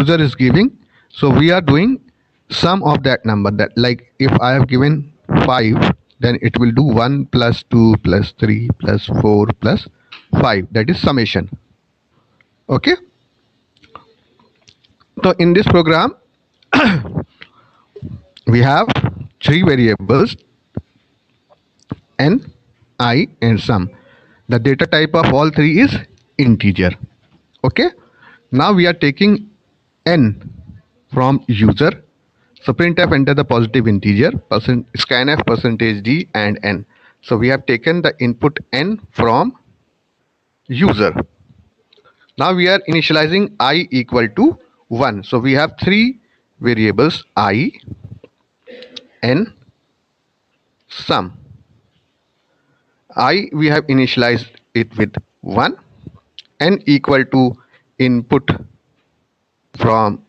user is giving, so we are doing sum of that number. That, like, if I have given 5, then it will do 1 plus 2 plus 3 plus 4 plus 5. That is summation. Okay. So in this program, we have three variables, n, I, and sum. The data type of all three is integer. Okay. Now we are taking n from user. So printf enter the positive integer, scanf percentage %d and n. So we have taken the input n from user. Now we are initializing I equal to 1. So we have three variables, I, n, sum. I, we have initialized it with 1, n equal to input from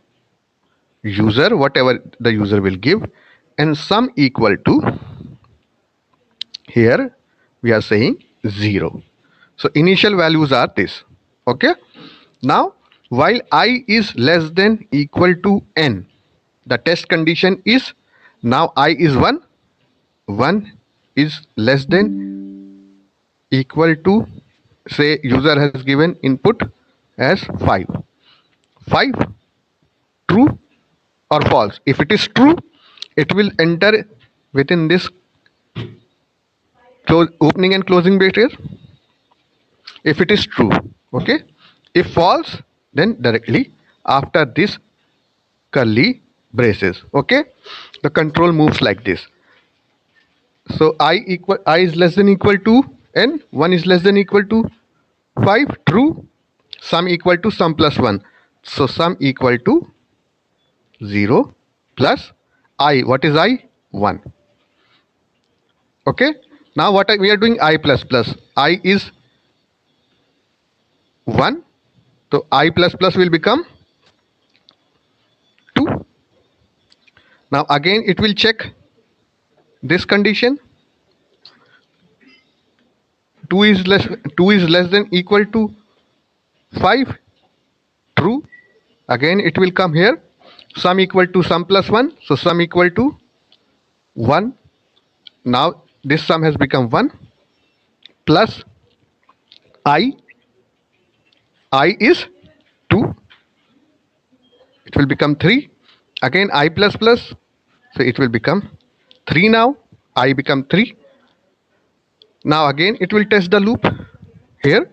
user, whatever the user will give, and sum equal to, here we are saying 0. So initial values are this. Okay. Now while I is less than equal to n, the test condition is, now I is 1, 1 is less than equal to, say user has given input as 5, 5 true or false. If it is true, it will enter within this opening and closing bracket. If it is true, okay. If false, then directly after this curly braces. Okay. The control moves like this. So I is less than equal to n, 1 is less than equal to 5, true. Sum equal to sum plus 1. So sum equal to 0 plus I. What is I? 1. Okay. Now we are doing I plus plus. I is 1. So I plus plus will become 2. Now again it will check this condition. 2 is less than equal to 5, true. Again it will come here, sum equal to sum plus 1. So sum equal to 1. Now this sum has become 1 plus I is 2. It will become 3. Again I plus plus, so it will become 3. Now I become 3. Now again it will test the loop. Here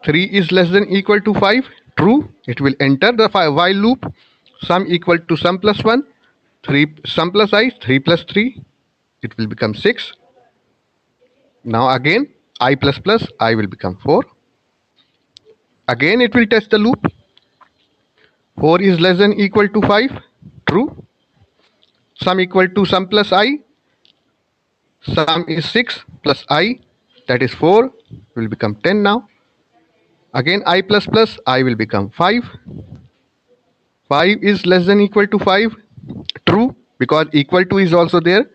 3 is less than equal to 5, true. It will enter the while loop, sum equal to sum plus 1, 3 sum plus I, 3 plus 3, it will become 6. Now again I plus plus, I will become 4. Again it will test the loop. 4 is less than equal to 5, true. Sum equal to sum plus I, sum is 6 plus I, that is 4, will become 10 now. Again I plus plus, I will become 5. 5 is less than equal to 5, true, because equal to is also there.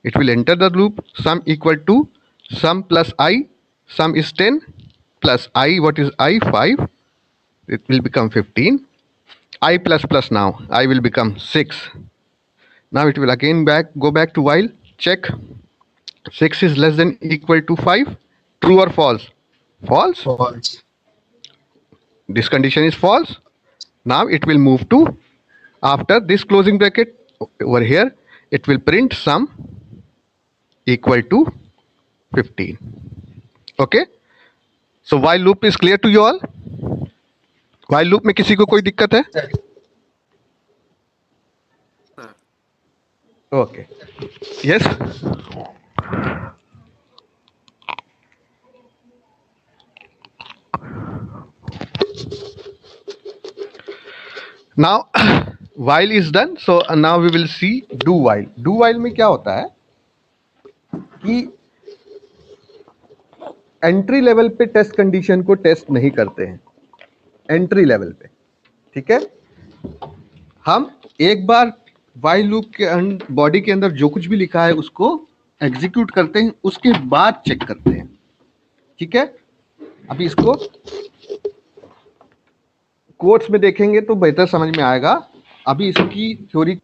It will enter the loop, sum equal to sum plus I, sum is 10 plus I, what is I? 5. It will become 15. I plus plus, now I will become 6. Now it will again go back to while, check. 6 is less than equal to 5, true or false? False. False. This condition is false. Now it will move to, after this closing bracket over here, it will print sum equal to 15. Okay. So while loop is clear to you all? While loop में किसी को कोई दिक्कत है? Okay. Yes. Now while is done, so now we will see do while. Do while में क्या होता है कि एंट्री लेवल पे टेस्ट कंडीशन को टेस्ट नहीं करते हैं, एंट्री लेवल पे, ठीक है। हम एक बार वाइल लूप के बॉडी के अंदर जो कुछ भी लिखा है उसको एग्जीक्यूट करते हैं, उसके बाद चेक करते हैं, ठीक है। अभी इसको कोर्स में देखेंगे तो बेहतर समझ में आएगा। अभी इसकी थ्योरी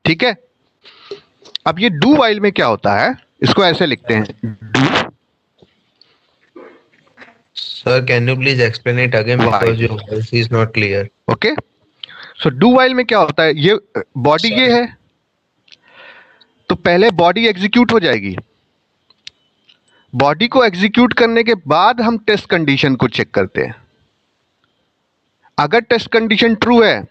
ठीक है। अब ये डू वाइल में क्या होता है, इसको ऐसे लिखते हैं do Sir, can you please explain it again because your voice is not clear? Okay. So do while में क्या होता है, ये बॉडी ये है तो पहले बॉडी एग्जीक्यूट हो जाएगी। बॉडी को एग्जीक्यूट करने के बाद हम टेस्ट कंडीशन को चेक करते हैं। अगर टेस्ट कंडीशन ट्रू है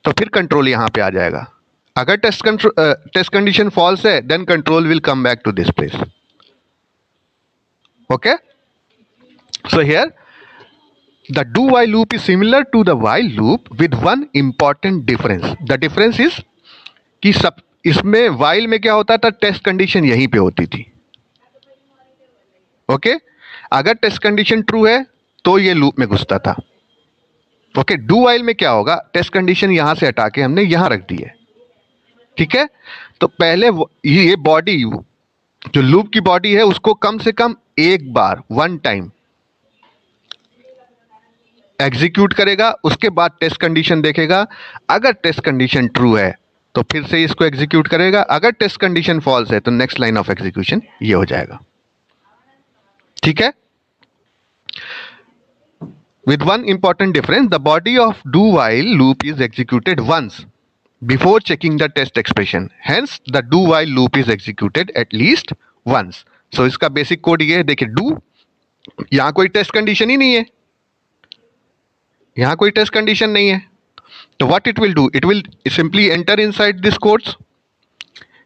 तो फिर कंट्रोल यहां पे आ जाएगा। अगर टेस्ट कंडीशन फॉल्स है then control will come back to this place. Okay, so here the do while loop is similar to the while loop with one important difference. The difference is कि सब इसमें while में क्या होता था, test condition यहीं पे होती थी। ओके, अगर टेस्ट कंडीशन ट्रू है तो ये लूप में घुसता था। ओके, डू वाइल में क्या होगा, टेस्ट कंडीशन यहां से हटा के हमने यहां रख दी है। ठीक है, तो पहले ये बॉडी जो लूप की बॉडी है उसको कम से कम एक बार वन टाइम एग्जीक्यूट करेगा, उसके बाद टेस्ट कंडीशन देखेगा। अगर टेस्ट कंडीशन ट्रू है तो फिर से इसको एग्जीक्यूट करेगा। अगर टेस्ट कंडीशन फॉल्स है तो नेक्स्ट लाइन ऑफ एग्जीक्यूशन ये हो जाएगा। ठीक है, with one important difference, the body of do while loop is executed once before checking the test expression. Hence the do while loop is executed at least once. So इसका basic code ये है, देखिए do, यहां कोई test condition ही नहीं है, यहां कोई टेस्ट कंडीशन नहीं है, तो what it will do, it will simply enter inside this codes,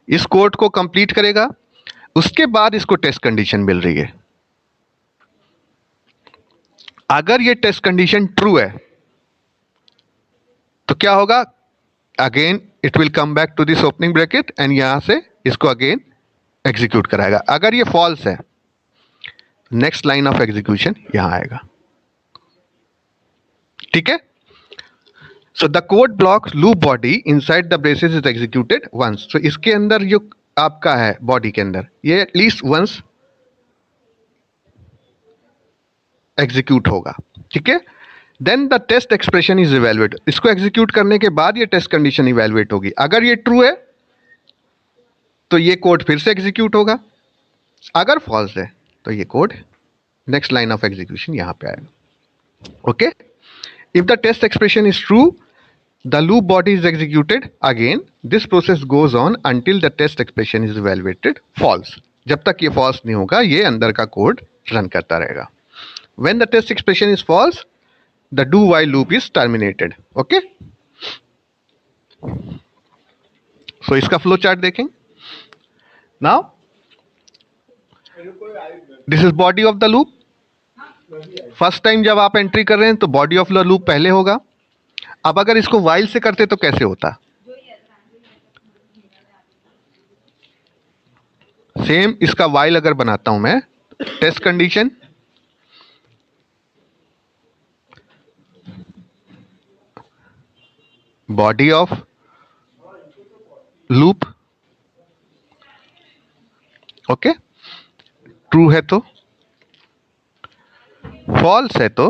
इस कोड को कंप्लीट करेगा, उसके बाद इसको टेस्ट कंडीशन मिल रही है। अगर ये टेस्ट कंडीशन ट्रू है तो क्या होगा, again it will come back to this opening bracket and यहां से इसको अगेन एग्जीक्यूट कराएगा। अगर ये फॉल्स है नेक्स्ट लाइन ऑफ एग्जीक्यूशन यहां आएगा। ठीक है, so the code block loop body inside the braces is executed once. So इसके अंदर जो आपका है बॉडी के अंदर ये एटलीस्ट वंस एग्जीक्यूट होगा। ठीक है, then the test expression is evaluate. इसको एग्जीक्यूट करने के बाद ये टेस्ट कंडीशन इवेलुएट होगी। अगर ये ट्रू है तो ये कोड फिर से एग्जीक्यूट होगा, अगर फॉल्स है तो ये code next line of execution यहां पे आएगा। Okay, if the test expression is true the loop body is executed again. This process goes on until the test expression is evaluated false. जब तक ये फॉल्स नहीं होगा ये अंदर का कोड रन करता रहेगा। When the test expression is false, the do while loop is terminated. Okay? So इसका फ्लो चार्ट देखें। Now, this is body of the loop. First time जब आप एंट्री कर रहे हैं तो बॉडी ऑफ द लूप पहले होगा। अब अगर इसको वाइल से करते तो कैसे होता, सेम इसका वाइल अगर बनाता हूं मैं, test condition body of loop, okay, true है तो, फॉल्स है तो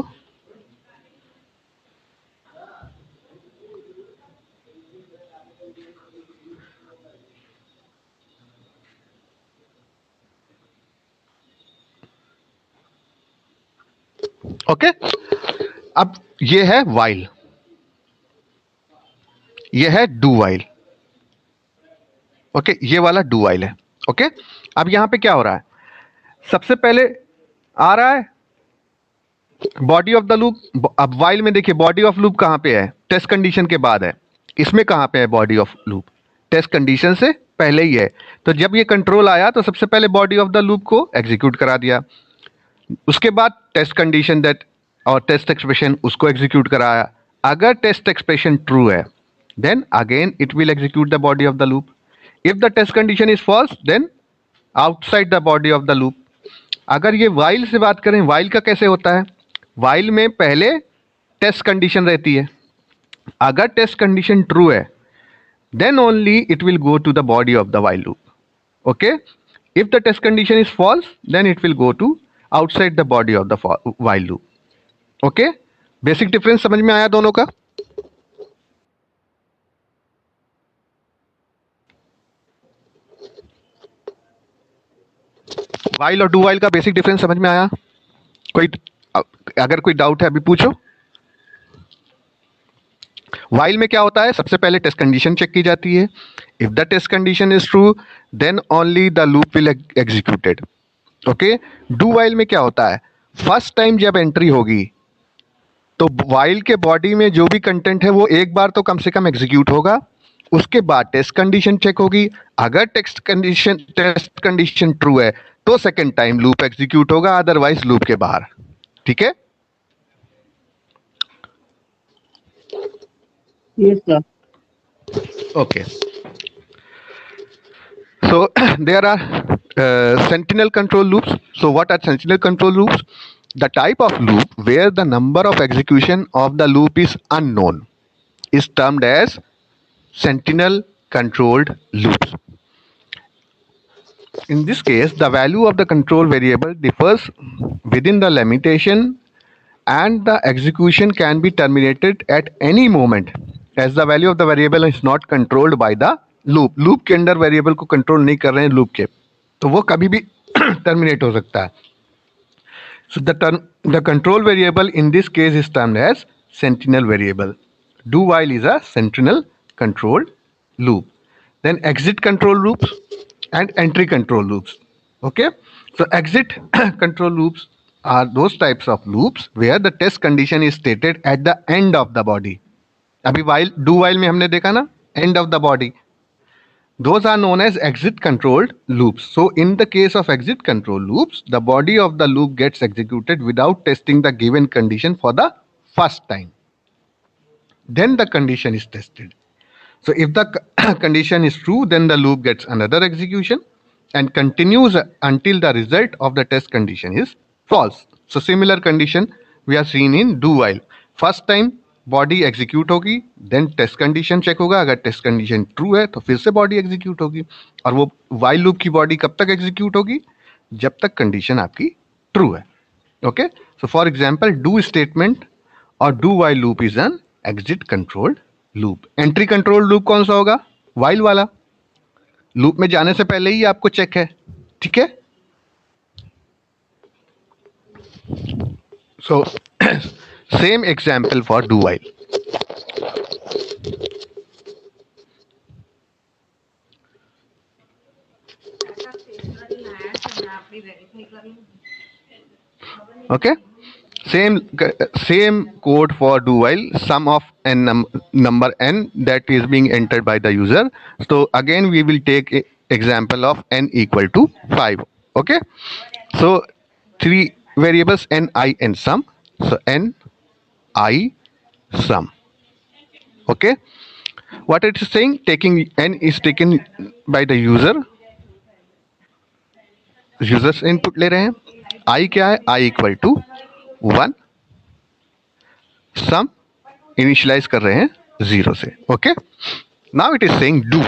ओके। अब ये है वाइल, ये है डू वाइल। ओके, ये वाला डू वाइल है। ओके, अब यहां पे क्या हो रहा है, सबसे पहले आ रहा है बॉडी ऑफ द लूप। अब वाइल में देखिए बॉडी ऑफ लूप कहां पे है, टेस्ट कंडीशन के बाद है। इसमें कहां पे है body of loop, test condition से पहले ही है। तो जब ये कंट्रोल आया तो सबसे पहले बॉडी ऑफ द लूप को एग्जीक्यूट करा दिया, उसके बाद टेस्ट कंडीशन दैट और टेस्ट एक्सप्रेशन उसको एग्जीक्यूट कराया। अगर टेस्ट एक्सप्रेशन ट्रू है then again it will execute the body of the loop. If the test condition is false then outside the body of the loop. अगर ये while से बात करें, वाइल का कैसे होता है? वाइल में पहले टेस्ट कंडीशन रहती है. अगर टेस्ट कंडीशन ट्रू है then only it will go to the body of the while loop. Okay, if the test condition is false then it will go to outside the body of the while loop. Okay, basic difference समझ में आया दोनों का? while और do while का basic difference समझ में आया? कोई अगर कोई डाउट है अभी पूछो. वाइल में क्या होता है? सबसे पहले टेस्ट कंडीशन चेक की जाती है. If the test condition is true then only the loop will executed. Okay. Do while में क्या होता है? फर्स्ट टाइम जब एंट्री होगी तो वाइल के बॉडी में जो भी कंटेंट है वो एक बार तो कम से कम एग्जीक्यूट होगा. उसके बाद टेस्ट कंडीशन चेक होगी. अगर टेस्ट कंडीशन ट्रू है तो सेकेंड टाइम लूप एग्जीक्यूट होगा, अदरवाइज लूप के बाहर. ठीक है. Yes, sir. Okay. So there are sentinel control loops. So what are sentinel control loops? The type of loop where the number of execution of the loop is unknown is termed as sentinel controlled loops. In this case, the value of the control variable differs within the limitation and the execution can be terminated at any moment as the value of the variable is not controlled by the loop. loop के अंदर variable को control नहीं कर रहे हैं loop के, तो वो कभी भी terminate हो सकता है. So the control variable in this case is termed as sentinel variable. Do while is a sentinel controlled loop. Then exit control loops and entry control loops. Okay. So exit control loops are those types of loops where the test condition is stated at the end of the body. अभी while do while में हमने देखा ना, end of the body. Those are known as exit controlled loops. So in the case of exit control loops, the body of the loop gets executed without testing the given condition for the first time. Then the condition is tested. So if the condition is true, then the loop gets another execution and continues until the result of the test condition is false. So similar condition we are seen in do while. First time body execute होगी, then test condition check होगा. अगर test condition true है तो फिर से body execute होगी. और वो वाइल लूप की बॉडी कब तक एग्जीक्यूट होगी? जब तक कंडीशन आपकी ट्रू है. Okay. So for example do statement और do while loop is an exit controlled loop. Entry control loop कौन सा होगा? वाइल वाला. लूप में जाने से पहले ही आपको चेक है. ठीक है. सो same example for do while. Okay, same code for do while. Sum of n number n that is being entered by the user. So again we will take a example of n equal to 5. Okay, so three variables n, I and sum. So n, I, sum. Okay, what it is saying, taking n is taken by the user. users input ले रहे हैं. I क्या है? I equal to 1. sum initialize कर रहे हैं 0 से. Okay, now it is saying do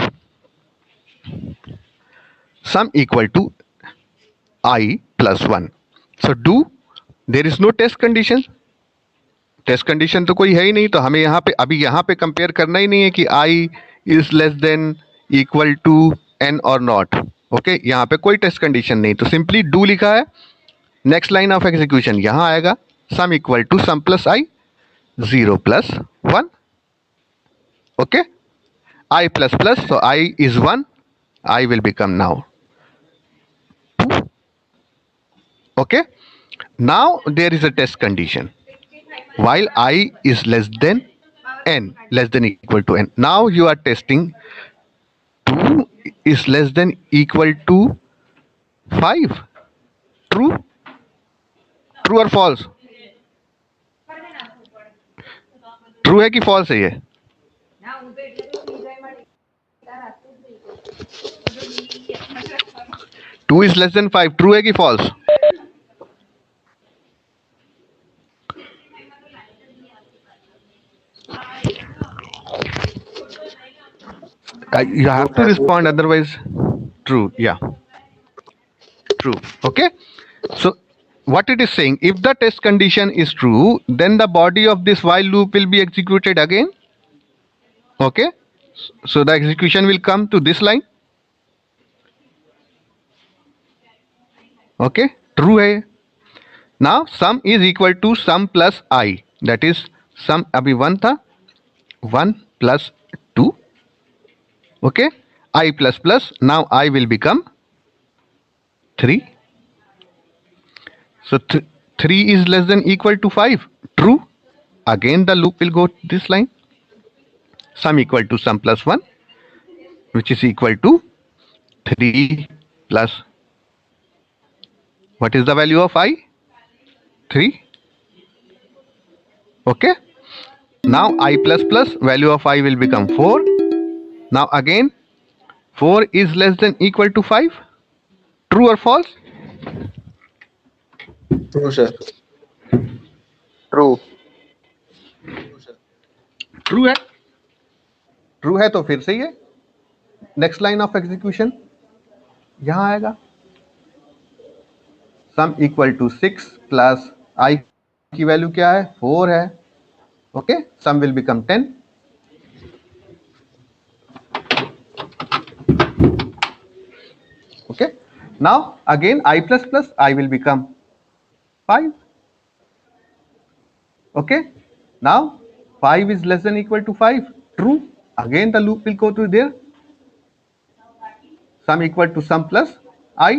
sum equal to I plus 1. so do, there is no test condition. Test condition तो कोई है ही नहीं, तो हमें यहाँ पे अभी यहाँ पे कंपेयर करना ही नहीं है कि I is less then equal to N और नॉट. ओके, यहाँ पे कोई टेस्ट कंडीशन नहीं, तो सिंपली डू लिखा है. नेक्स्ट लाइन ऑफ एग्जीक्यूशन यहाँ आएगा, sum equal to sum plus i, 0 plus 1. Okay, i plus plus, so i is 1, i will become now 2. Okay, now there is a test condition. While I is less than n, less than equal to n. Now you are testing 2 is less than equal to 5. True? True or false? True है कि false है ये? Two is less than 5, true है कि false? You have to respond, otherwise true. Yeah, true. Okay, so what it is saying, if the test condition is true, then the body of this while loop will be executed again. Okay, so the execution will come to this line. Okay, true है. Now sum is equal to sum plus I, that is sum अभी 1 था, 1 plus 2. Okay, I plus plus, now I will become 3. So 3 is less than equal to 5. True. Again the loop will go this line. Sum equal to sum plus 1, which is equal to 3 plus, what is the value of I? 3. Okay. Now I plus plus, value of I will become 4. Now again 4 is less than equal to 5. True or false? True, sir. True. True है. True है तो फिर सही है. Next line of execution यहां आएगा. Sum equal to 6 plus i की value क्या है? 4 है. Okay, sum will become 10. Okay, now again I plus plus, I will become 5. Okay, now 5 is less than equal to 5. True. Again the loop will go through there. Sum equal to sum plus I,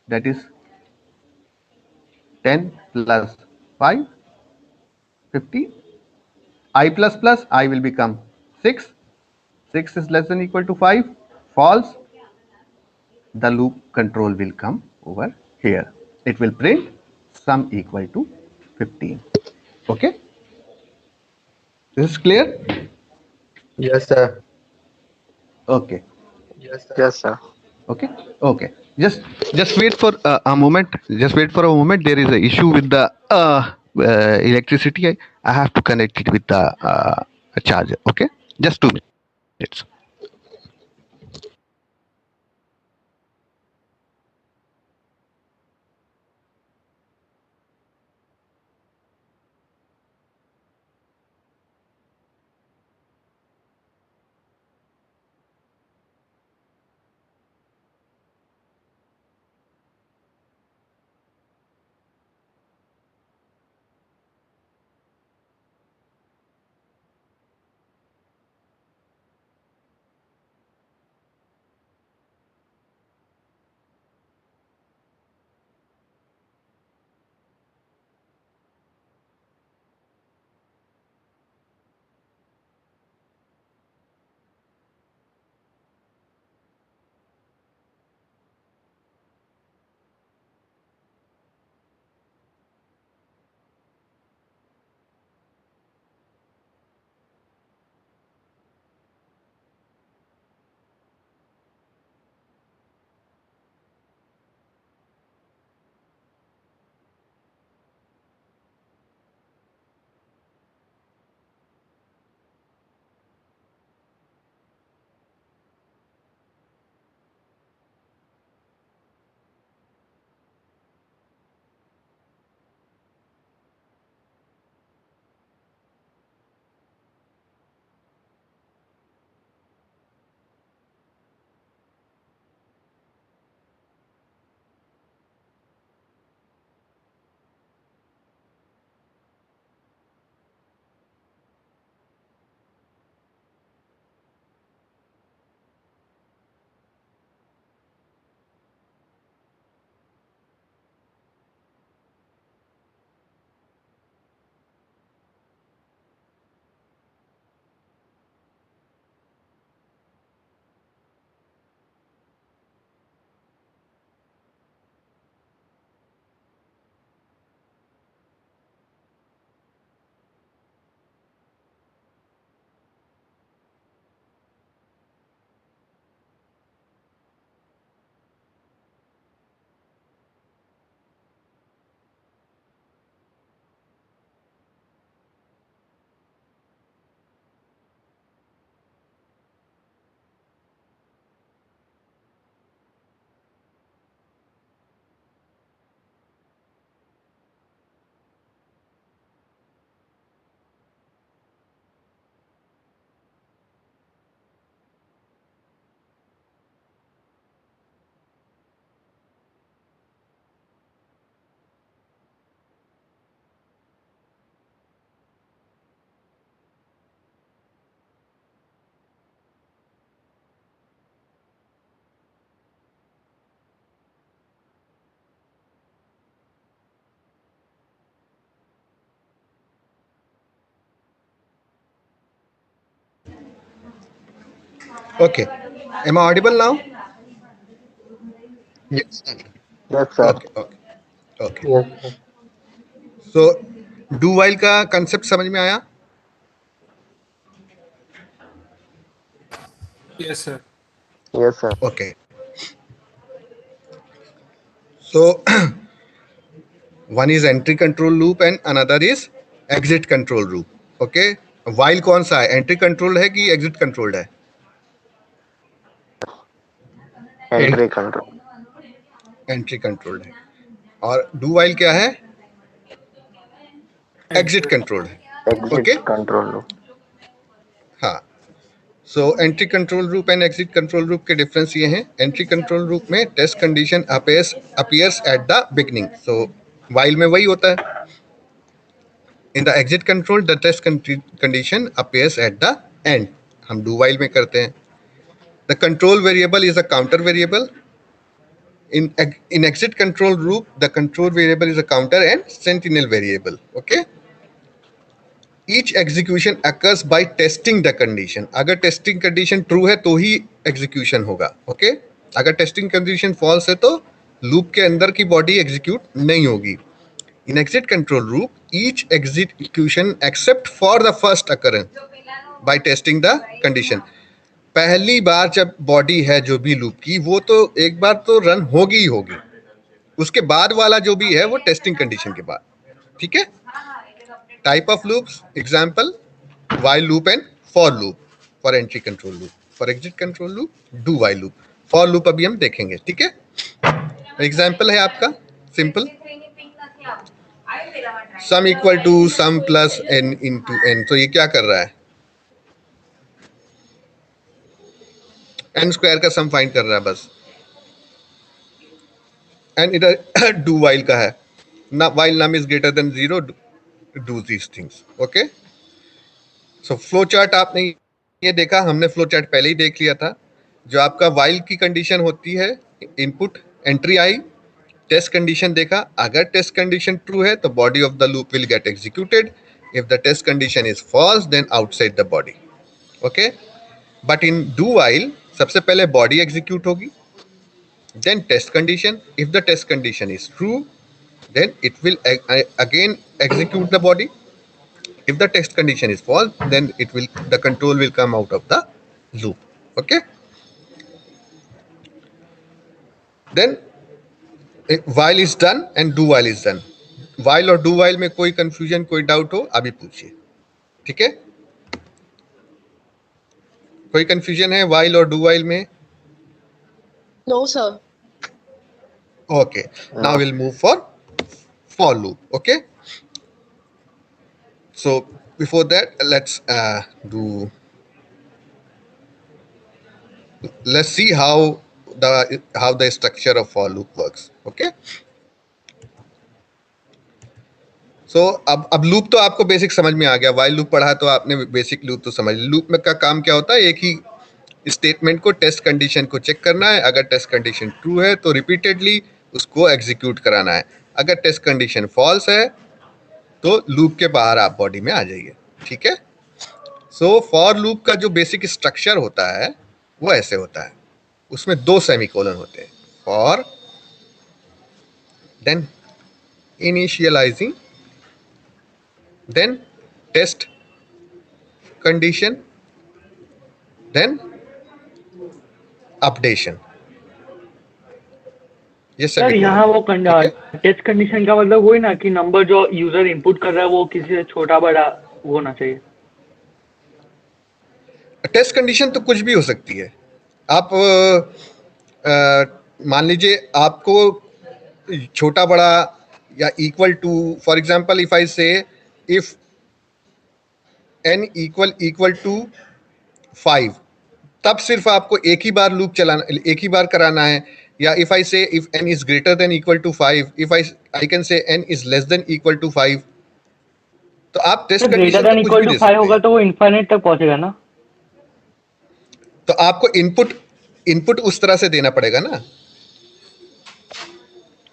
that is 10 plus 5, 15. I plus plus, I will become 6. 6 is less than equal to 5. False. The loop control will come over here. It will print sum equal to 15. Okay, this is clear? Yes, sir. Okay. Yes, sir. Okay, okay, just wait for a moment. Just wait for a moment. There is a issue with the electricity. I have to connect it with the charger. Okay, just 2 minutes. Okay. Am I audible now? Yes. Yes, sir. Okay. Okay. Okay. Yes, sir. So do while का concept समझ में आया? Yes, sir. Yes, sir. Okay. So one is entry control loop and another is exit control loop. Okay. While कौन सा है? Entry controlled है कि exit controlled है? Entry control. Entry controlled है. और do while क्या है? Exit controlled है. Exit Okay. control loop. हाँ. So entry control loop and exit control loop के difference ये हैं. Entry control loop में test condition appears at the beginning. So while में वही होता है. In the exit control, the test condition appears at the end. हम do while में करते हैं. The control variable is a counter variable. In exit control loop, the control variable is a counter and sentinel variable. Okay. Each execution occurs by testing the condition. अगर testing condition true है तो ही execution होगा. Okay. अगर testing condition false है तो loop के अंदर की body execute नहीं होगी. In exit control loop, each execution except for the first occurrence by testing the condition. पहली बार जब बॉडी है जो भी लूप की वो तो एक बार तो रन होगी ही होगी. उसके बाद वाला जो भी है वो टेस्टिंग कंडीशन के बाद. ठीक है. Type of loops example while loop and for loop for entry control loop. For exit control loop, do while loop. For loop अभी हम देखेंगे. ठीक है. एग्जांपल है आपका simple sum equal to sum plus n into n. तो ये क्या कर रहा है? n स्क्वायर का सम फाइंड कर रहा है बस. एंड इधर डू वाइल का है ना. While num is greater then 0 do these things. Okay. So flow chart आपने ये देखा. हमने फ्लो चार्ट पहले ही देख लिया था. जो आपका वाइल की कंडीशन होती है input entry i. Test condition देखा. अगर टेस्ट कंडीशन ट्रू है तो body of the loop will get executed. If the test condition is false then outside the body. Okay. But in do while सबसे पहले body execute होगी, then test condition. If the test condition is true, then it will again execute the body. If the test condition is false, then the control will come out of the loop. Okay. Then while is done and do while is done. While और do while में कोई confusion कोई doubt हो अभी पूछिए. ठीक है. कोई confusion है while और do while में? No, sir. Okay. Now we'll move for loop. Okay. So before that, let's see how the structure of for loop works. Okay. So अब loop तो आपको बेसिक समझ में आ गया. while loop पढ़ा तो आपने बेसिक loop तो समझ. loop में का काम क्या होता है? एक ही स्टेटमेंट को टेस्ट कंडीशन को चेक करना है. अगर टेस्ट कंडीशन ट्रू है तो रिपीटेडली उसको एग्जीक्यूट कराना है. अगर टेस्ट कंडीशन फॉल्स है तो लूप के बाहर आप बॉडी में आ जाइए. ठीक है. सो फॉर लूप का जो बेसिक स्ट्रक्चर होता है वो ऐसे होता है. उसमें 2 सेमीकोलन होते हैं. For then initializing then test condition then updation. ये सर यहाँ वो टेस्ट कंडीशन का मतलब वही ना कि नंबर जो यूजर इनपुट कर रहा है वो किसी से छोटा बड़ा होना चाहिए. टेस्ट कंडीशन तो कुछ भी हो सकती है. आप मान लीजिए आपको छोटा बड़ा या equal to. For example if I say if n equal to 5 तब सिर्फ आपको एक ही बार लूप चलाना, एक ही बार कराना है. या if I say if n is greater then equal to 5, if I can say n is less then equal to 5. तो आप test condition greater then equal to 5 होगा तो वो इनफाइनाइट तक पहुंचेगा ना. तो आपको इनपुट उस तरह से देना पड़ेगा ना.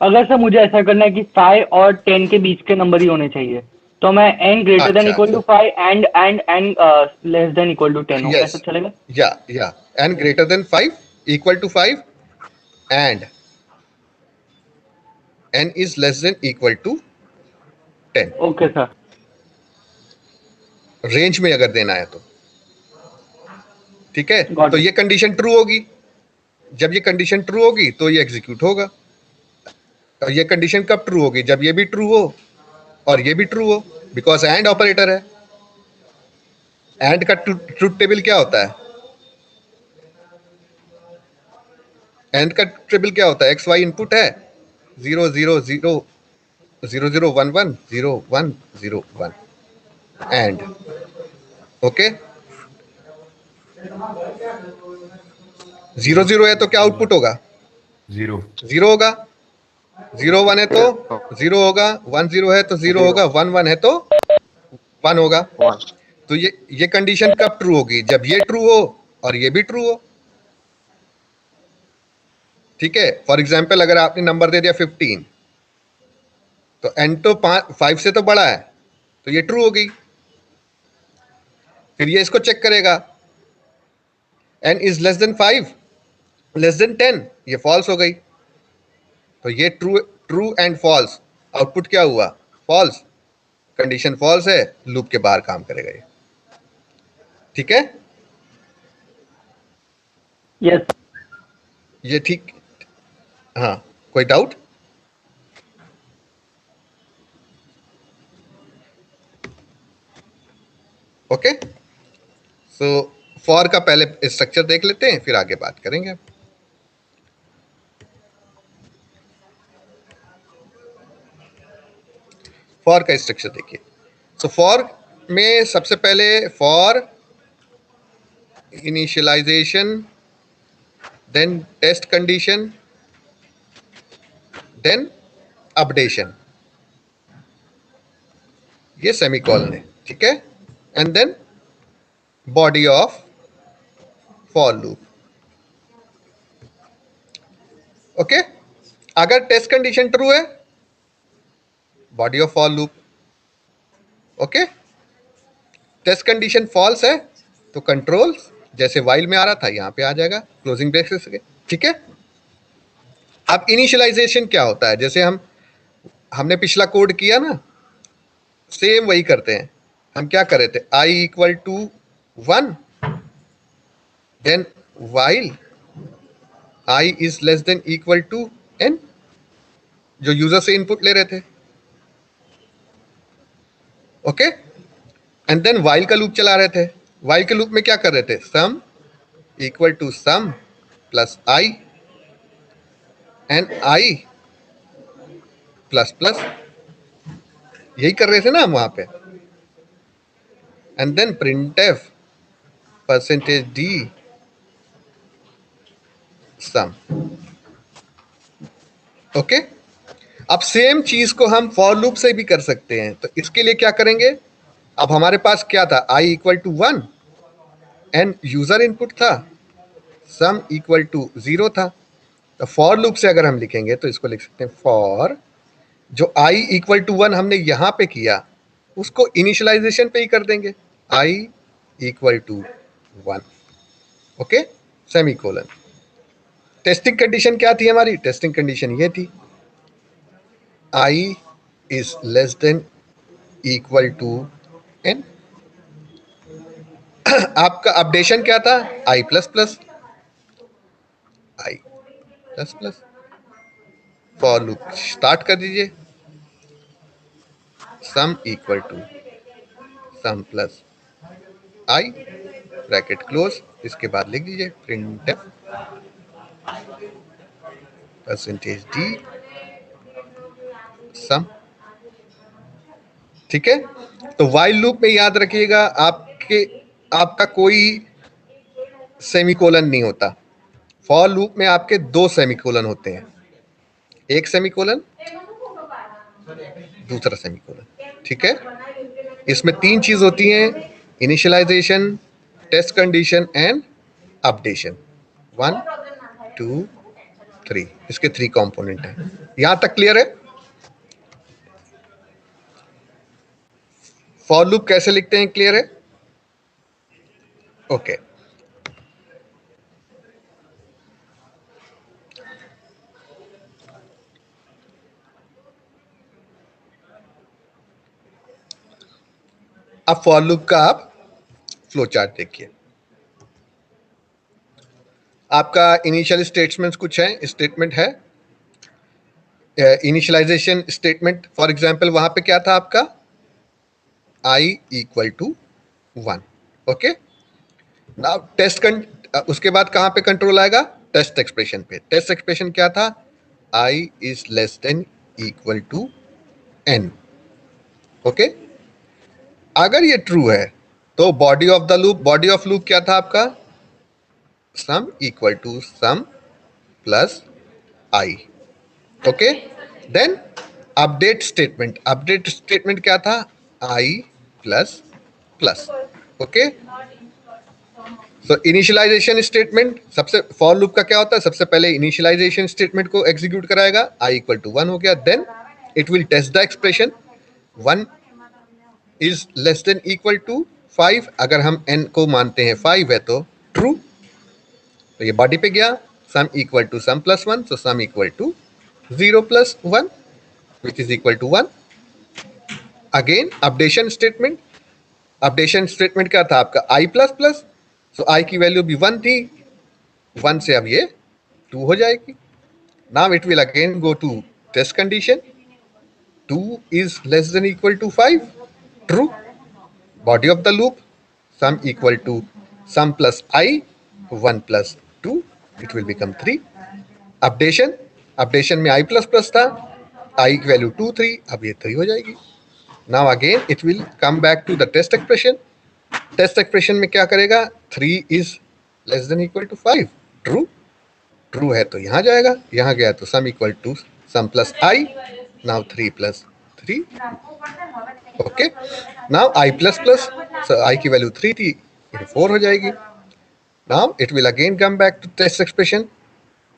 अगर सर मुझे ऐसा करना है कि 5 और 10 के बीच के नंबर ही होने चाहिए तो मैं n ग्रेटर देन अच्छा, equal to 5 and less then equal to 10 हो, yes, ऐसा चलेगा? yeah, n greater than 5, equal to 5, and n is less than equal to 10, okay sir. Range में अगर देना है तो, ठीक है। Got तो it. ये कंडीशन ट्रू होगी, जब ये कंडीशन ट्रू होगी तो ये एग्जीक्यूट होगा। और ये कंडीशन कब ट्रू होगी? जब ये भी ट्रू हो और ये भी ट्रू हो, बिकॉज एंड ऑपरेटर है। एंड का ट्रूथ टेबल क्या होता है? एंड का टेबल क्या होता है? एक्स वाई इनपुट है, 0 0 0 0 0 1 1 0 1 0 1, एंड ओके। 0 0 है तो क्या आउटपुट होगा? 0 0 होगा। 0 1 है तो 0 होगा, 1 0 है तो 0 होगा, 1 1 है तो 1 होगा। 1. तो ये कंडीशन कब ट्रू होगी? जब ये ट्रू हो और ये भी ट्रू हो, ठीक है। फॉर एग्जाम्पल अगर आपने नंबर दे दिया 15, तो n तो 5 से तो बड़ा है, तो ये ट्रू हो गई। फिर ये इसको चेक करेगा, n is less than 5, less then 10, ये फॉल्स हो गई। तो ये ट्रू एंड फॉल्स, आउटपुट क्या हुआ? फॉल्स। कंडीशन फॉल्स है, लूप के बाहर काम करेगा ये, ठीक है। यस। ये ठीक, हाँ, कोई डाउट? ओके, सो फॉर का पहले स्ट्रक्चर देख लेते हैं, फिर आगे बात करेंगे। फॉर का स्ट्रक्चर देखिए। सो फॉर में सबसे पहले for initialization, then test condition, then updation, ये सेमीकोलन है, ठीक है। And then body of for loop, okay. अगर टेस्ट कंडीशन ट्रू है, body of for loop, okay. Test condition false है तो कंट्रोल जैसे वाइल में आ रहा था यहां पे आ जाएगा, क्लोजिंग ब्रेसेस के, ठीक है। अब इनिशियलाइजेशन क्या होता है? जैसे हमने पिछला कोड किया ना, सेम वही करते हैं। हम क्या कर रहे थे? i equal to 1, then while i is less then equal to n, जो यूजर से इनपुट ले रहे थे, ओके। एंड देन वाइल का लूप चला रहे थे। वाइल के लूप में क्या कर रहे थे? Sum equal to sum plus i and i plus plus, यही कर रहे थे ना हम वहां पे। And then printf percentage d some, okay. अब सेम चीज को हम फॉर लूप से भी कर सकते हैं। तो इसके लिए क्या करेंगे? अब हमारे पास क्या था? i equal to 1 and user input था, सम इक्वल टू 0 था। तो फॉर लूप से अगर हम लिखेंगे तो इसको लिख सकते हैं फॉर, जो i इक्वल टू 1 हमने यहां पे किया उसको इनिशियलाइजेशन पे ही कर देंगे, i equal to 1, okay, semicolon. Testing condition क्या थी हमारी? टेस्टिंग कंडीशन ये थी, i is less then equal to n। आपका अपडेशन क्या था? i plus plus, i plus plus. For loop start कर दीजिए, sum equal to sum plus i, bracket close. इसके बाद लिख दीजिए printf परसेंटेज d सम, ठीक है। तो वाइल लूप में याद रखिएगा आपका कोई सेमीकोलन नहीं होता। फॉर लूप में आपके 2 सेमीकोलन होते हैं, एक सेमीकोलन, दूसरा सेमीकोलन, ठीक है। इसमें 3 चीज होती हैं, initialization, test condition and updation. 1 2 3, इसके 3 कंपोनेंट हैं। यहां तक क्लियर है? फॉर लूप कैसे लिखते हैं, क्लियर है? ओके अब फॉर लूप का आप फ्लो चार्ट देखिए। आपका इनिशियल स्टेटमेंट्स कुछ है, स्टेटमेंट है इनिशियलाइजेशन स्टेटमेंट। फॉर एग्जांपल वहां पे क्या था आपका, i equal to 1। Okay, now उसके बाद कहां पे कंट्रोल आएगा, टेस्ट एक्सप्रेशन पे। टेस्ट एक्सप्रेशन क्या था, i is less then equal to n। Okay, अगर ये ट्रू है तो body of the loop, body of loop क्या था आपका, sum equal to sum plus i। Okay, then update statement, update statement क्या था, i plus plus. Okay, so initialization statement, सबसे फॉर लूप का क्या होता है, सबसे पहले इनिशियलाइजेशन स्टेटमेंट को एग्जीक्यूट कराएगा, i इक्वल टू 1 हो गया, then it will test the expression 1 is less then equal to 5। अगर हम n को मानते हैं 5 है तो ट्रू, तो ये बॉडी पे गया, sum equal to sum plus 1, so sum equal to 0 plus 1 which is equal to 1। Again updation statement, updation statement क्या था आपका, i plus plus, so i की वैल्यू भी 1 थी, 1 से अब ये 2 हो जाएगी। Now it will again go to test condition, 2 is less then equal to 5, true. Body of the loop, sum equal to sum plus i, 1 plus 2, it will become 3। Updation, updation में i plus plus था, i की value 2 3, अब ये 3 हो जाएगी। Now again it will come back to the test expression. Test expression में क्या करेगा, 3 is less then equal to 5, true. True है तो यहाँ जाएगा, यहाँ गया तो sum equal to sum plus i, now 3 plus 3। Okay, now i plus plus, so i की वैल्यू 3 थी, 4 हो जाएगी। Now it will again come back to test expression,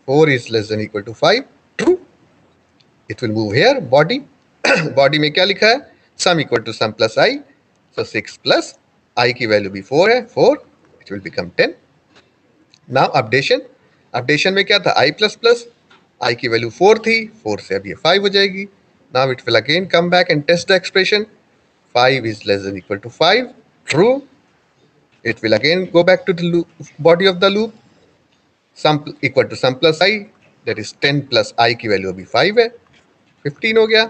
4 is less then equal to 5, true. It will move here body, body में क्या लिखा है, sum equal to sum plus i, so 6 plus i की value भी 4 है, 4, it will become 10। Now updation, updation में क्या था, i प्लस प्लस, i की वैल्यू 4 थी, 4 से अब ये 5 हो जाएगी। Now it will again come back and test the expression, 5 is less than equal to 5, true. It will again go back to the loop, body of the loop, sum equal to sum plus i, that is 10 plus i की value अभी 5 है, 15 हो गया।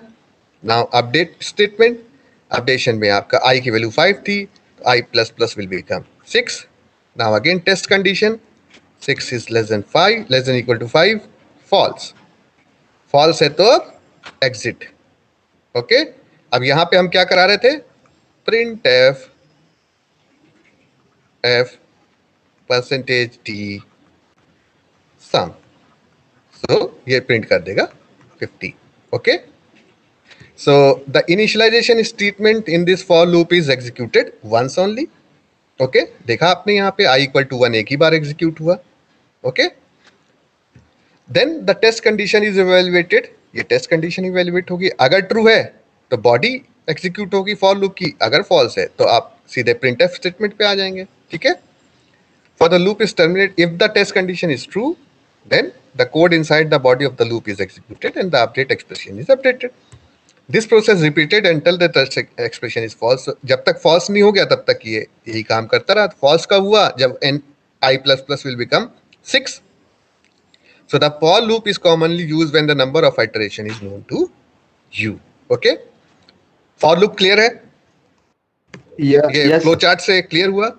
Now update statement, updation में आपका i की value 5 थी, तो i plus plus will become 6। Now again test condition, 6 is less than 5, less then equal to 5, false. False है तो अब एग्जिट। ओके, अब यहां पे हम क्या करा रहे थे, print f percentage t sum, so ये प्रिंट कर देगा 50। Okay, so the initialization statement in this for loop is executed once only. Okay, देखा आपने यहाँ पे i इक्वल टू 1 एक ही बार एग्जीक्यूट हुआ। Okay, then the test condition is evaluated, ये टेस्ट कंडीशन इवेल्युएट होगी, अगर ट्रू है तो बॉडी एग्जीक्यूट होगी फॉर लूप की, अगर फॉल्स है तो आप सीधे प्रिंटफ स्टेटमेंट पे आ जाएंगे। ठीक है, for the loop is terminate if the test condition is true, then the code inside the body of the loop is executed and the update expression is updated. This process repeated until the test expression is false. जब तक false नहीं हो गया तब तक ये यही काम करता रहा। फॉल्स कब हुआ, जब n i plus plus will become 6। So the for loop is commonly used when the number of iteration is known to you. Okay? For loop clear है? ये Yes. फ्लो चार्ट से क्लियर हुआ?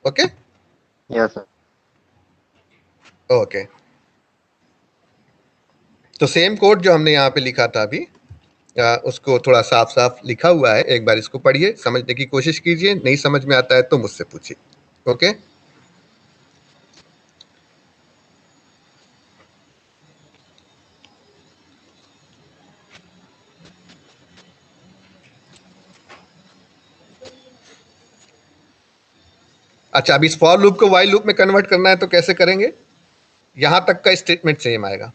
Okay? Yes, sir. Okay. तो same code जो हमने यहाँ पे लिखा था अभी, उसको थोड़ा साफ साफ लिखा हुआ है, एक बार इसको पढ़िए, समझने की कोशिश कीजिए, नहीं समझ में आता है तो मुझसे पूछिए। ओके? अच्छा, अब इस फॉर लूप को वाइल लूप में कन्वर्ट करना है तो कैसे करेंगे, यहां तक का स्टेटमेंट सेम आएगा।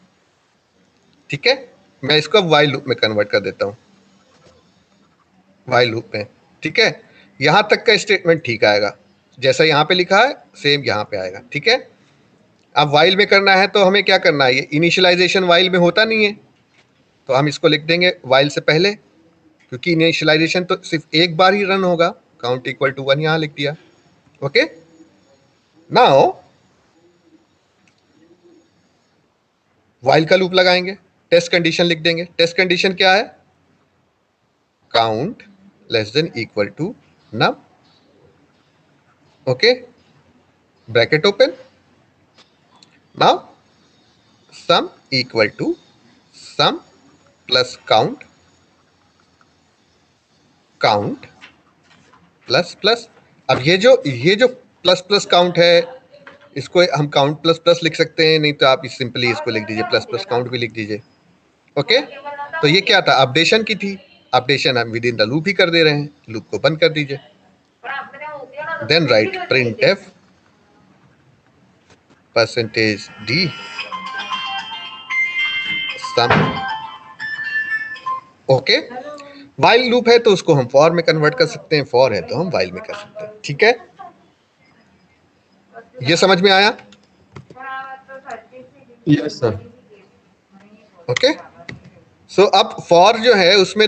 ठीक है, मैं इसको अब वाइल लूप में कन्वर्ट कर देता हूं, वाइल लूप में। ठीक है, यहां तक का स्टेटमेंट ठीक आएगा, जैसा यहां पे लिखा है सेम यहां पे आएगा। ठीक है, अब वाइल में करना है तो हमें क्या करना है, ये इनिशियलाइजेशन वाइल में होता नहीं है, तो हम इसको लिख देंगे वाइल से पहले, क्योंकि इनिशियलाइजेशन तो सिर्फ एक बार ही रन होगा। काउंट इक्वल टू 1 यहां लिख दिया। ओके, नाउ वाइल का लूप लगाएंगे, टेस्ट कंडीशन लिख देंगे। टेस्ट कंडीशन क्या है, count less then equal to num. Okay, bracket open, now sum equal to sum plus count, count plus plus. अब ये जो प्लस प्लस काउंट है, इसको हम काउंट प्लस प्लस लिख सकते हैं, नहीं तो आप सिंपली इसको लिख दीजिए प्लस प्लस काउंट भी लिख दीजिए। ओके, तो ये क्या था, अपडेशन की थी। अपडेशन हम विद इन द लूप ही कर दे रहे हैं, लूप को बंद कर दीजिए। Then write print f percentage D sum. Okay, while loop है तो उसको हम फॉर में कन्वर्ट कर सकते हैं, फॉर है तो हम वाइल में कर सकते हैं। ठीक है, ये समझ में आया? Yes sir. ओके, सो अब फॉर जो है उसमें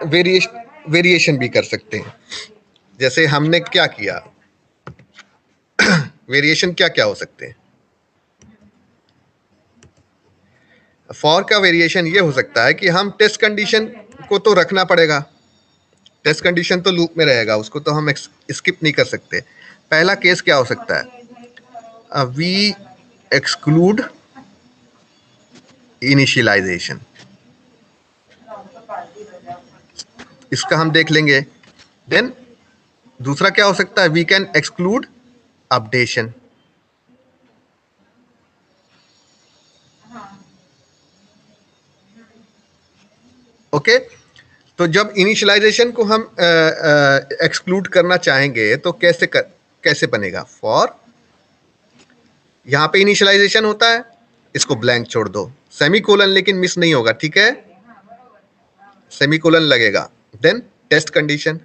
वेरिएशन भी कर सकते हैं। जैसे हमने क्या किया, वेरिएशन क्या क्या हो सकते हैं। फॉर का वेरिएशन ये हो सकता है कि हम टेस्ट कंडीशन को तो रखना पड़ेगा, टेस्ट कंडीशन तो लूप में रहेगा, उसको तो हम स्किप नहीं कर सकते। पहला केस क्या हो सकता है, वी एक्सक्लूड इनिशियलाइजेशन, इसका हम देख लेंगे। देन दूसरा क्या हो सकता है, we can exclude updation. Okay, तो जब इनिशियलाइजेशन को हम एक्सक्लूड करना चाहेंगे तो कैसे बनेगा, फॉर यहां पे इनिशियलाइजेशन होता है, इसको ब्लैंक छोड़ दो, सेमीकोलन लेकिन मिस नहीं होगा। ठीक है, सेमीकोलन लगेगा। Then test condition,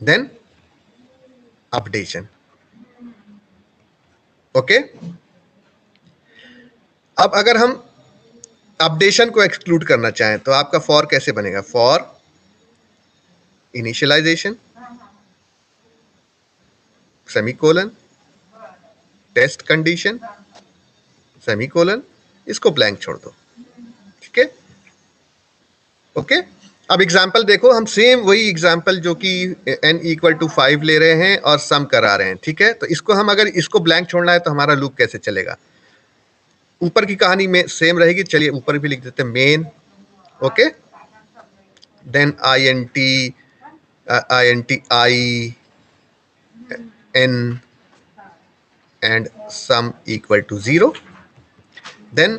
then updation. Okay, अब अगर हम अपडेशन को एक्सक्लूड करना चाहें तो आपका फॉर कैसे बनेगा, for initialization semicolon test condition semicolon, इसको ब्लैंक छोड़ दो। ठीक है, ओके, अब एग्जाम्पल देखो, हम सेम वही एग्जाम्पल जो कि n इक्वल टू 5 ले रहे हैं और सम करा रहे हैं। ठीक है, तो इसको हम अगर इसको ब्लैंक छोड़ना है तो हमारा लूप कैसे चलेगा, ऊपर की कहानी में सेम रहेगी। चलिए ऊपर भी लिख देते हैं main. Okay, then i n and sum equal to 0, then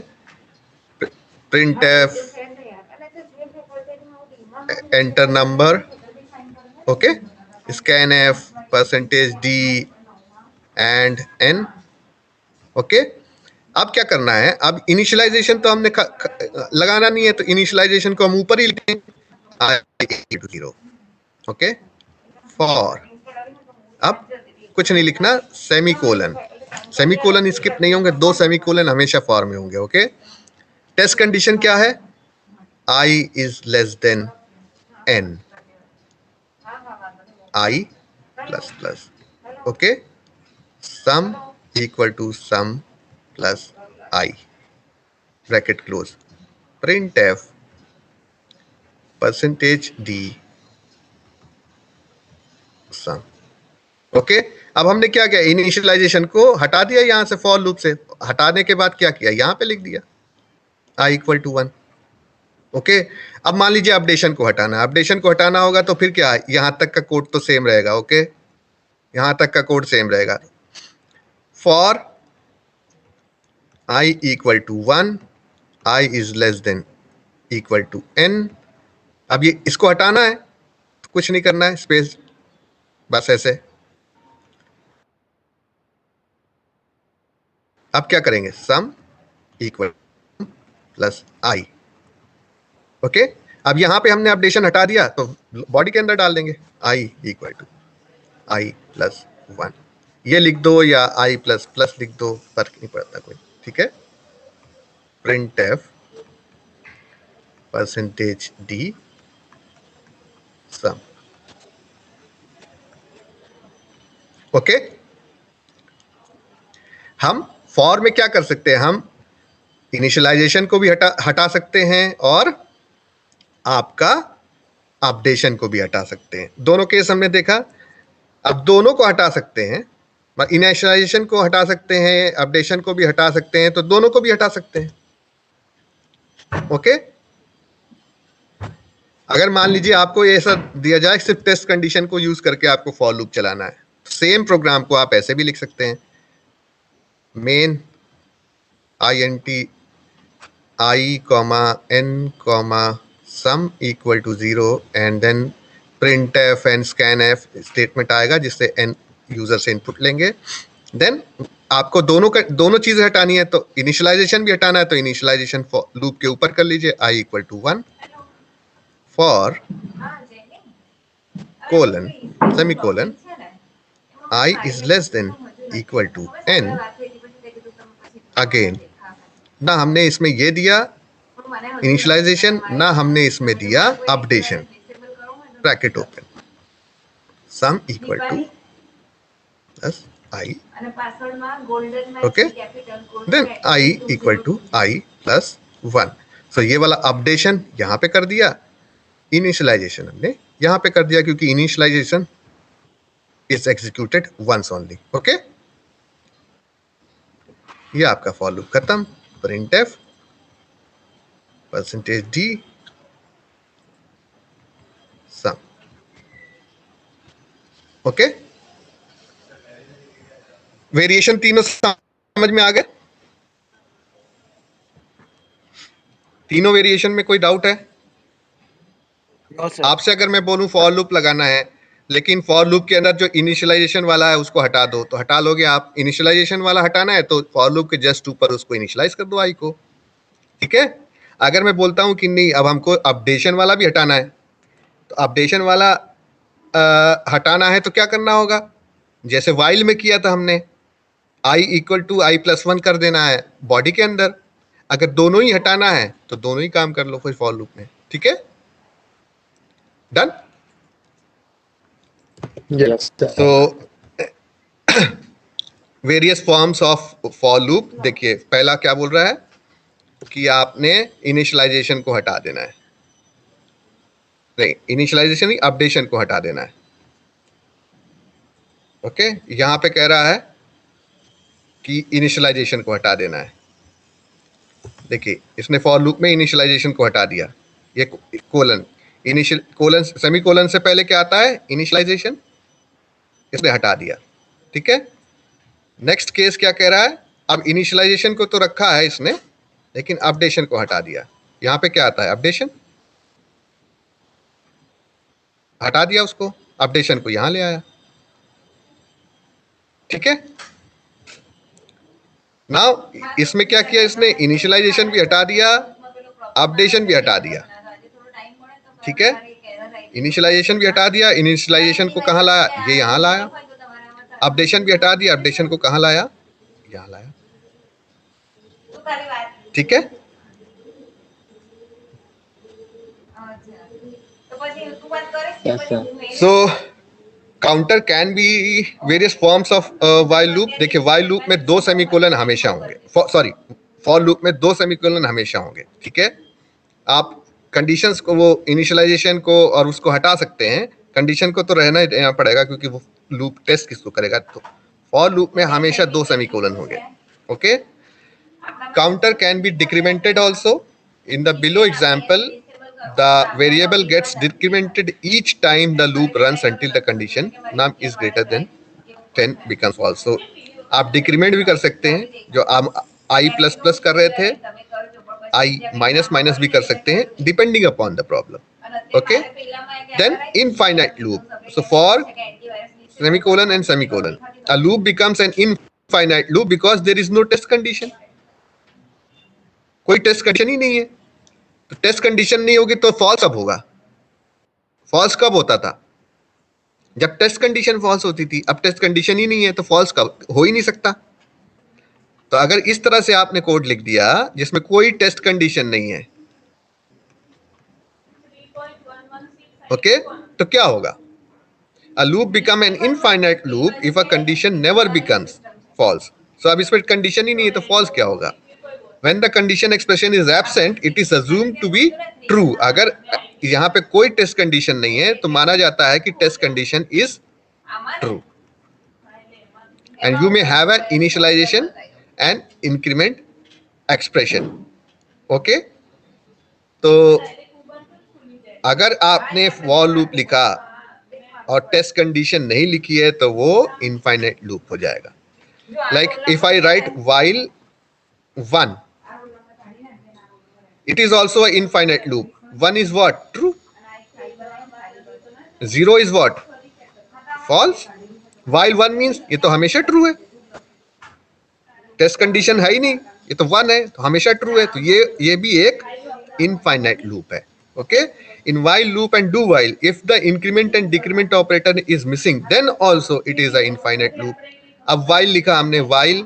printf enter number, okay, scanf percentage d and n। Okay, अब क्या करना है, अब इनिशियलाइजेशन तो हमने लगाना नहीं है, तो इनिशियलाइजेशन को हम ऊपर ही लिखेंगे, i to 0। ओके, फॉर अब कुछ नहीं लिखना, सेमीकोलन, सेमीकोलन स्किप नहीं होंगे, 2 सेमीकोलन हमेशा फॉर में होंगे। ओके, टेस्ट कंडीशन क्या है, i is less than n, i plus plus. Okay, sum equal to sum plus i, bracket close, print f percentage D sum. Okay, अब हमने क्या किया, इनिशियलाइजेशन को हटा दिया यहां से, फॉर लूप से हटाने के बाद क्या किया, यहां पे लिख दिया i इक्वल टू 1। ओके, अब मान लीजिए अपडेशन को हटाना है, अपडेशन को हटाना होगा तो फिर क्या, यहां तक का कोड तो सेम रहेगा। ओके, यहां तक का कोड सेम रहेगा, for i equal to 1, i is less then equal to n। अब ये इसको हटाना है तो कुछ नहीं करना है, स्पेस, बस ऐसे। अब क्या करेंगे, sum equal plus i। Okay, अब यहाँ पे हमने अपडेशन हटा दिया तो बॉडी के अंदर डाल देंगे i equal to i plus 1, ये लिख दो या i प्लस प्लस लिख दो, फर्क नहीं पड़ता कोई, ठीक है। Print f percentage D sum, okay. हम फॉर में क्या कर सकते हैं, हम इनिशियलाइजेशन को भी हटा सकते हैं और आपका अपडेशन को भी हटा सकते हैं। दोनों केस हमने देखा, अब दोनों को हटा सकते हैं, इनिशियलाइजेशन को हटा सकते हैं, अपडेशन को भी हटा सकते हैं, तो दोनों को भी हटा सकते हैं, ओके। अगर मान लीजिए आपको ये ऐसा दिया जाए सिर्फ टेस्ट कंडीशन को यूज करके आपको फॉर लूप चलाना है, सेम प्रोग्राम को आप ऐसे भी लिख सकते हैं, main int I n sum equal to 0 and then printf and scanf statement आएगा जिससे n यूजर से इनपुट लेंगे। देन आपको दोनों चीजें हटानी है, तो इनिशियलाइजेशन भी हटाना है, तो इनिशियलाइजेशन लूप के ऊपर कर लीजिए i equal to 1 for colon semicolon i is less then equal to n। Again ना हमने इसमें ये दिया इनिशियलाइजेशन, ना हमने इसमें दिया updation, bracket open, sum equal to plus i, okay, then i equal to i plus 1। So ये वाला अपडेशन यहां पे कर दिया, इनिशियलाइजेशन हमने यहां पे कर दिया क्योंकि initialization is executed once only, okay. ये आपका फॉर लूप खत्म। printf परसेंटेज d सम, ओके। वेरिएशन तीनों समझ में आ गए? तीनों वेरिएशन में कोई डाउट है? आपसे अगर मैं बोलूं फॉर लूप लगाना है, लेकिन फॉर लूप के अंदर जो इनिशियलाइजेशन वाला है उसको हटा दो, तो हटा लोगे आप। इनिशियलाइजेशन वाला हटाना है तो फॉर लूप के जस्ट ऊपर उसको इनिशियलाइज कर दो आई को, ठीक है। अगर मैं बोलता हूं कि नहीं अब हमको अपडेशन वाला भी हटाना है, तो अपडेशन वाला हटाना है तो क्या करना होगा, जैसे वाइल में किया था हमने, i equal to i plus 1 कर देना है बॉडी के अंदर। अगर दोनों ही हटाना है तो दोनों ही काम कर लो फिर फॉर लूप में, ठीक है। डन। Yes, sir. तो various forms of for loop, देखिए पहला क्या बोल रहा है कि आपने इनिशियलाइजेशन को हटा देना है, नहीं इनिशियलाइजेशन नहीं अपडेशन को हटा देना है, ओके। यहां पे कह रहा है कि इनिशियलाइजेशन को हटा देना है। देखिए इसने फॉर लूप में इनिशियलाइजेशन को हटा दिया, ये कोलन इनिशियल कोलन सेमीकोलन से पहले क्या आता है इनिशियलाइजेशन, इसने हटा दिया, ठीक है। नेक्स्ट केस क्या कह रहा है, अब इनिशियलाइजेशन को तो रखा है इसने लेकिन अपडेशन को हटा दिया। यहां पे क्या आता है अपडेशन, हटा दिया उसको, अपडेशन को यहां ले आया, ठीक है। नाउ इसमें क्या किया इसने, इनिशियलाइजेशन भी हटा दिया, अपडेशन भी हटा दिया, ठीक है। इनिशियलाइजेशन भी हटा दिया, इनिशियलाइजेशन को कहां लाया, ये यहां लाया। अपडेशन भी हटा दिया, अपडेशन को कहां लाया, यहां लाया, ठीक है। Yes, sir. So counter can be various forms of while loop. देखिए वाइल लूप में 2 सेमीकोलन हमेशा होंगे, सॉरी फॉर लूप में 2 सेमीकोलन हमेशा होंगे, ठीक है। आप कंडीशंस को, वो इनिशियलाइजेशन को और उसको हटा सकते हैं, कंडीशन को तो रहना ही देना पड़ेगा क्योंकि वो लूप टेस्ट किसको करेगा। तो फॉर लूप में हमेशा 2 सेमीकोलन होंगे, okay. Counter can be डिक्रीमेंटेड also. In the below example the variable gets decremented each time the loop runs until the condition num is greater than 10 becomes false। so आप decrement भी कर सकते हैं, जो आप i प्लस प्लस कर रहे थे i माइनस माइनस भी कर सकते हैं depending upon the problem, okay. Then infinite loop, so for semicolon and semicolon a loop becomes an infinite loop because there is no test condition, कोई test condition ही नहीं है। तो टेस्ट कंडीशन नहीं होगी तो फॉल्स कब होगा? फॉल्स कब होता था? जब टेस्ट कंडीशन फॉल्स होती थी। अब टेस्ट कंडीशन ही नहीं है तो फॉल्स कब हो ही नहीं सकता। तो अगर इस तरह से आपने कोड लिख दिया जिसमें कोई टेस्ट कंडीशन नहीं है, ओके, तो क्या होगा? A loop become an infinite loop if a condition never becomes false. So अब इसमें कंडीशन ही नहीं है तो फॉल्स क्या होगा? When the condition expression is absent, it is assumed to be true. अगर यहाँ पे कोई टेस्ट कंडीशन नहीं है तो माना जाता है कि test condition is true and you may have an initialization and increment expression. ओके, तो अगर आपने for लूप लिखा और टेस्ट कंडीशन नहीं लिखी है तो वो इनफाइनाइट लूप हो जाएगा. Like if I right while 1, it is also an infinite loop. 1 is what? True. 0 is what? False. While 1 means ये तो हमेशा ट्रू है, टेस्ट कंडीशन है ही नहीं, ये तो 1 है तो हमेशा ट्रू है. तो ये भी एक इनफाइनाइट लूप है. Okay, in while loop and do while, if the increment and decrement operator is missing, then also it is a infinite loop. अब while लिखा हमने, while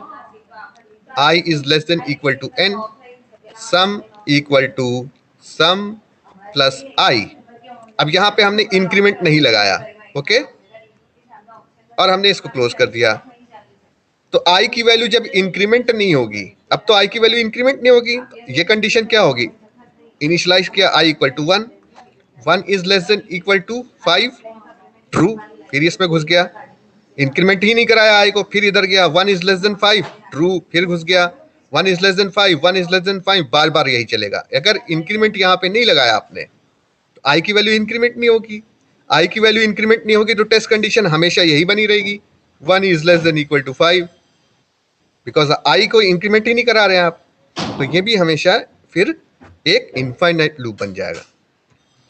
I is less than equal to n, sum equal to sum plus I. अब यहाँ पे हमने increment नहीं लगाया, okay, और हमने इसको क्लोज कर दिया. तो I की वैल्यू जब इंक्रीमेंट नहीं होगी, अब तो I की वैल्यू इंक्रीमेंट नहीं होगी, ये कंडीशन क्या होगी? इनिशियलाइज किया I equal to 1, 1 is less then equal to 5, true. फिर इसमें घुस गया, इंक्रीमेंट ही नहीं कराया I को, फिर इधर गया 1 इज लेस देन 5, ट्रू, फिर घुस गया 1 is less than 5, 1 is less than 5, बार बार यही चलेगा. अगर इंक्रीमेंट यहाँ पे नहीं लगाया आपने तो I की वैल्यू इंक्रीमेंट नहीं होगी. I की वैल्यू इंक्रीमेंट नहीं होगी तो टेस्ट कंडीशन हमेशा यही बनी रहेगी, 1 is less then equal to 5, because I को इंक्रीमेंट ही नहीं करा रहे हैं आप. तो ये भी हमेशा फिर एक इनफाइनाइट लूप बन जाएगा.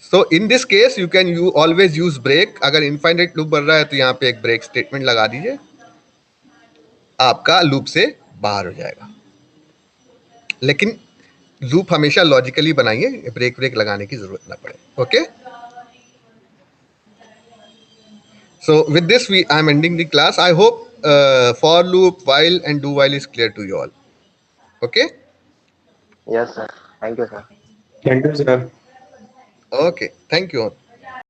So in this case you can always use break. अगर इनफाइनाइट लूप बन रहा है तो यहाँ पे एक ब्रेक स्टेटमेंट लगा दीजिए, आपका लूप से बाहर हो जाएगा. लेकिन लूप हमेशा लॉजिकली बनाइए, ब्रेक लगाने की जरूरत ना पड़े. Okay, so with this I am ending the class. I hope for loop, while and do while is clear to you all. Okay? Yes, sir. Thank you, sir. Thank you, sir. Okay. Thank you all.